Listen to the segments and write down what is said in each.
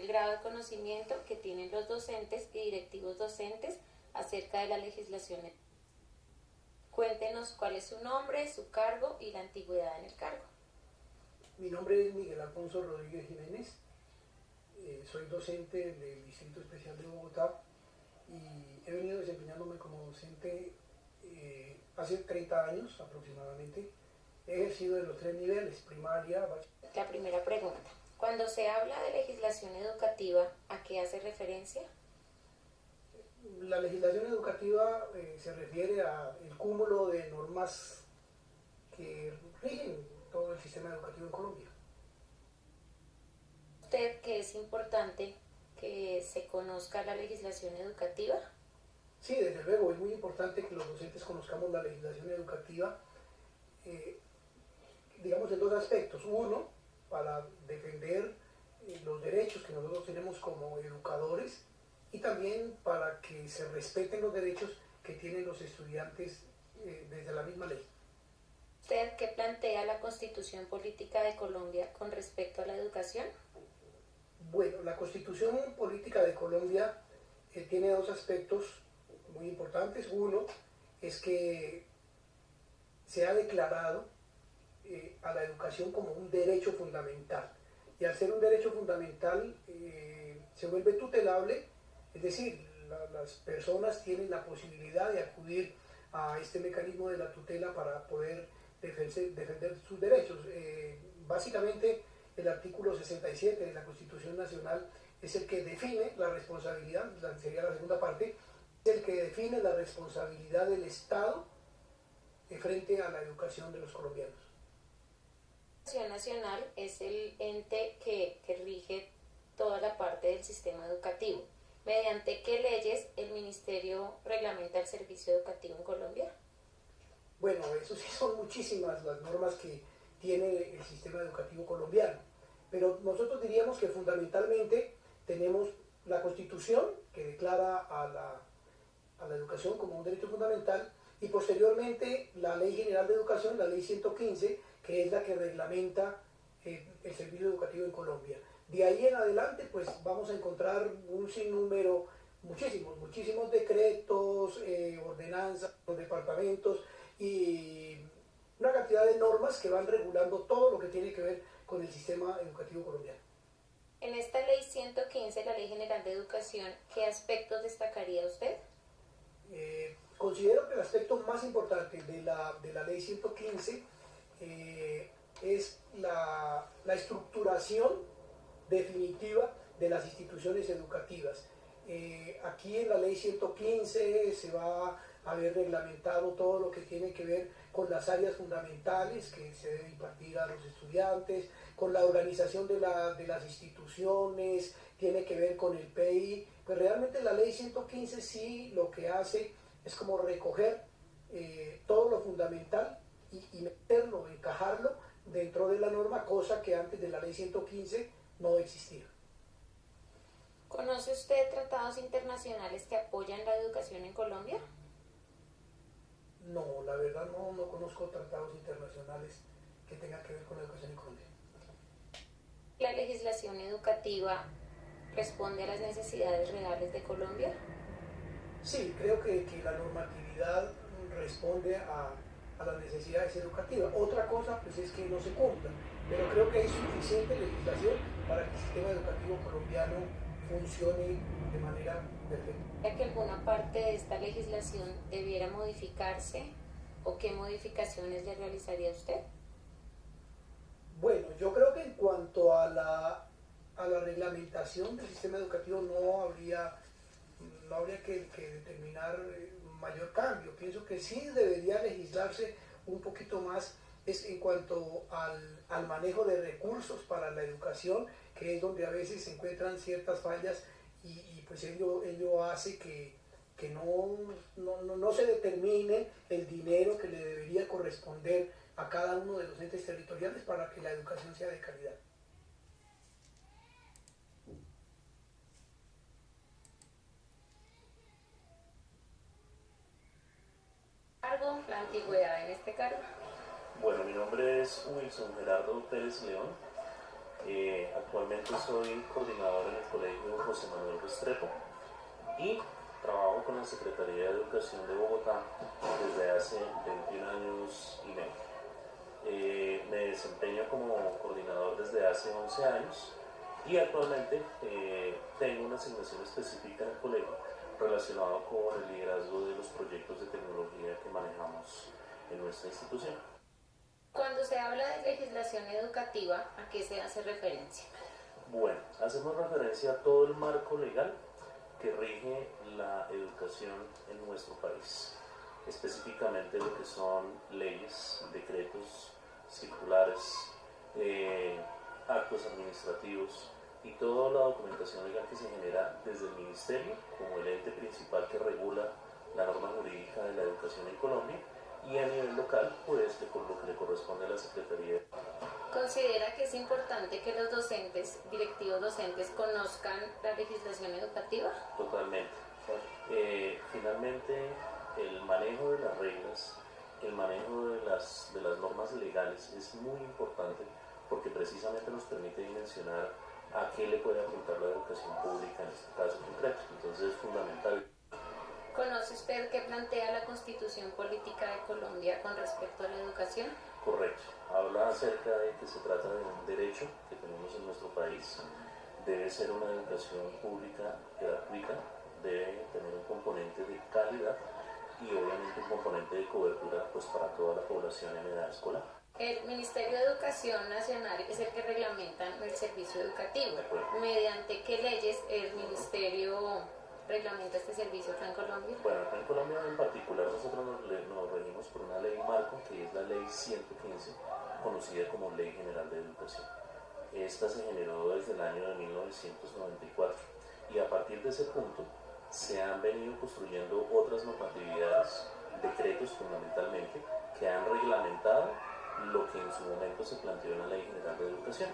grado de conocimiento que tienen los docentes y directivos docentes acerca de la legislación. Cuéntenos cuál es su nombre, su cargo y la antigüedad en el cargo. Mi nombre es Miguel Alfonso Rodríguez Jiménez, soy docente del Distrito Especial de Bogotá y he venido desempeñándome como docente hace 30 años aproximadamente. He ejercido de los 3 niveles, primaria, bachillerato. La primera pregunta, cuando se habla de legislación educativa, ¿a qué hace referencia? La legislación educativa se refiere al cúmulo de normas que rigen todo el sistema educativo en Colombia. ¿Usted que es importante que se conozca la legislación educativa? Sí, desde luego, es muy importante que los docentes conozcamos la legislación educativa, digamos en 2 aspectos. Uno, para defender los derechos que nosotros tenemos como educadores y también para que se respeten los derechos que tienen los estudiantes desde la misma ley. ¿Usted qué plantea la Constitución Política de Colombia con respecto a la educación? Bueno, la Constitución Política de Colombia tiene 2 aspectos muy importantes. Uno es que se ha declarado a la educación como un derecho fundamental. Y al ser un derecho fundamental se vuelve tutelable, es decir, las personas tienen la posibilidad de acudir a este mecanismo de la tutela para poder defender sus derechos. Básicamente, el artículo 67 de la Constitución Nacional es el que define la responsabilidad, sería la segunda parte, es el que define la responsabilidad del Estado frente a la educación de los colombianos. La Educación Nacional es el ente que rige toda la parte del sistema educativo. ¿Mediante qué leyes el Ministerio reglamenta el servicio educativo en Colombia? Bueno, eso sí son muchísimas las normas que tiene el sistema educativo colombiano, pero nosotros diríamos que fundamentalmente tenemos la Constitución, que declara a la educación como un derecho fundamental, y posteriormente la Ley General de Educación, la Ley 115, que es la que reglamenta el servicio educativo en Colombia. De ahí en adelante, pues vamos a encontrar un sinnúmero, muchísimos decretos, ordenanzas, departamentos y una cantidad de normas que van regulando todo lo que tiene que ver con el sistema educativo colombiano. En esta Ley 115, la Ley General de Educación, ¿qué aspectos destacaría usted? Considero que el aspecto más importante de la Ley 115 es la estructuración definitiva de las instituciones educativas. Aquí en la Ley 115 se va a haber reglamentado todo lo que tiene que ver con las áreas fundamentales que se deben impartir a los estudiantes, con la organización de las instituciones, tiene que ver con el PI. Pues realmente la Ley 115 sí lo que hace es como recoger todo lo fundamental y meterlo, encajarlo dentro de la norma, cosa que antes de la Ley 115 no existía. ¿Conoce usted tratados internacionales que apoyan la educación en Colombia? No, la verdad no conozco tratados internacionales que tengan que ver con la educación en Colombia. ¿La legislación educativa responde a las necesidades reales de Colombia? Sí, creo que la normatividad responde a las necesidades educativas. Otra cosa pues es que no se cumpla, pero creo que hay suficiente legislación para que el sistema educativo colombiano funcione de manera perfecta. ¿Cree que alguna parte de esta legislación debiera modificarse o qué modificaciones le realizaría usted? Bueno, yo creo que en cuanto a la reglamentación del sistema educativo no habría que determinar mayor cambio. Pienso que sí debería legislarse un poquito más es en cuanto al manejo de recursos para la educación, que es donde a veces se encuentran ciertas fallas y pues ello hace que no se determine el dinero que le debería corresponder a cada uno de los entes territoriales para que la educación sea de calidad. ¿Cargo? ¿La antigüedad en este cargo? Bueno, mi nombre es Wilson Gerardo Pérez León. Actualmente soy coordinador en el Colegio José Manuel Restrepo y trabajo con la Secretaría de Educación de Bogotá desde hace 21 años y medio. Me desempeño como coordinador desde hace 11 años y actualmente tengo una asignación específica en el colegio relacionado con el liderazgo de los proyectos de tecnología que manejamos en nuestra institución. Cuando se habla de legislación educativa, ¿a qué se hace referencia? Bueno, hacemos referencia a todo el marco legal que rige la educación en nuestro país, específicamente lo que son leyes, decretos, circulares, actos administrativos y toda la documentación legal que se genera desde el Ministerio como el ente principal que regula la norma jurídica de la educación en Colombia, y a nivel local, pues lo que le corresponde a la Secretaría. ¿Considera que es importante que los docentes, directivos docentes, conozcan la legislación educativa? Totalmente. Finalmente, el manejo de las reglas, el manejo de las normas legales es muy importante porque precisamente nos permite dimensionar a qué le puede apuntar la educación pública en este caso concreto. Entonces es fundamental. ¿Conoce usted qué plantea la Constitución Política de Colombia con respecto a la educación? Correcto. Habla acerca de que se trata de un derecho que tenemos en nuestro país. Debe ser una educación pública gratuita, debe tener un componente de calidad y obviamente un componente de cobertura pues, para toda la población en edad escolar. El Ministerio de Educación Nacional es el que reglamenta el servicio educativo. ¿Mediante qué leyes el Ministerio reglamenta este servicio acá en Colombia? Bueno, acá en Colombia en particular nosotros nos regimos por una ley marco que es la ley 115, conocida como Ley General de Educación. Esta se generó desde el año de 1994 y a partir de ese punto se han venido construyendo otras normatividades, decretos fundamentalmente, que han reglamentado lo que en su momento se planteó en la Ley General de Educación.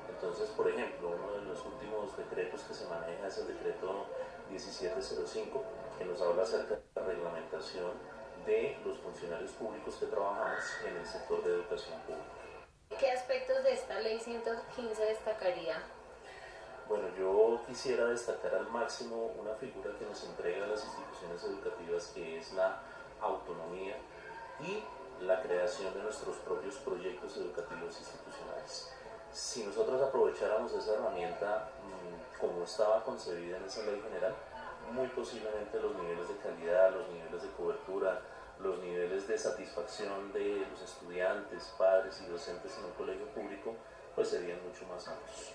Entonces, por ejemplo, uno de los últimos decretos que se maneja es el decreto 1705, que nos habla acerca de la reglamentación de los funcionarios públicos que trabajamos en el sector de educación pública. ¿Qué aspectos de esta ley 115 destacaría? Bueno, yo quisiera destacar al máximo una figura que nos entrega a las instituciones educativas, que es la autonomía y la creación de nuestros propios proyectos educativos institucionales. Si nosotros aprovecháramos esa herramienta como estaba concebida en esa ley general, muy posiblemente los niveles de calidad, los niveles de cobertura, los niveles de satisfacción de los estudiantes, padres y docentes en un colegio público, pues serían mucho más altos.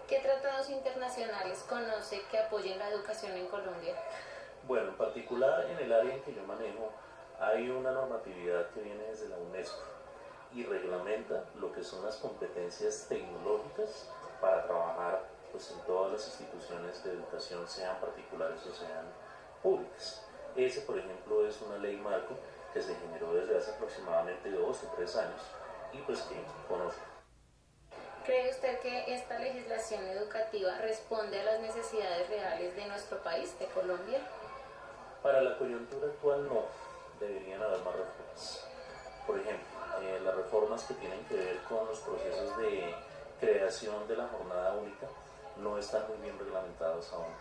¿Qué tratados internacionales conoce que apoyen la educación en Colombia? Bueno, en particular en el área en que yo manejo, hay una normatividad que viene desde la UNESCO y reglamenta lo que son las competencias tecnológicas para trabajar pues, en todas las instituciones de educación, sean particulares o sean públicas. Ese, por ejemplo, es una ley marco que se generó desde hace aproximadamente 2 o 3 años y pues que conozco. ¿Cree usted que esta legislación educativa responde a las necesidades reales de nuestro país, de Colombia? Para la coyuntura actual no, deberían haber más reformas. Por ejemplo, las reformas que tienen que ver con los procesos de creación de la jornada única no están muy bien reglamentados aún.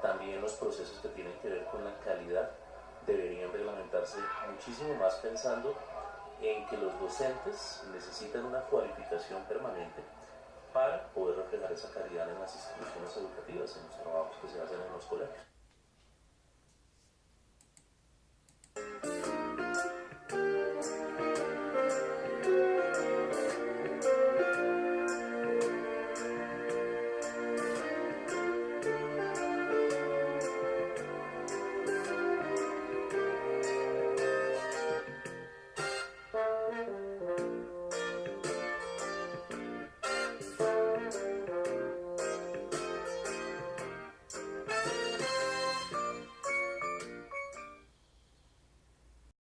También los procesos que tienen que ver con la calidad deberían reglamentarse muchísimo más pensando en que los docentes necesitan una cualificación permanente para poder reflejar esa calidad en las instituciones educativas, en los trabajos que se hacen en los colegios.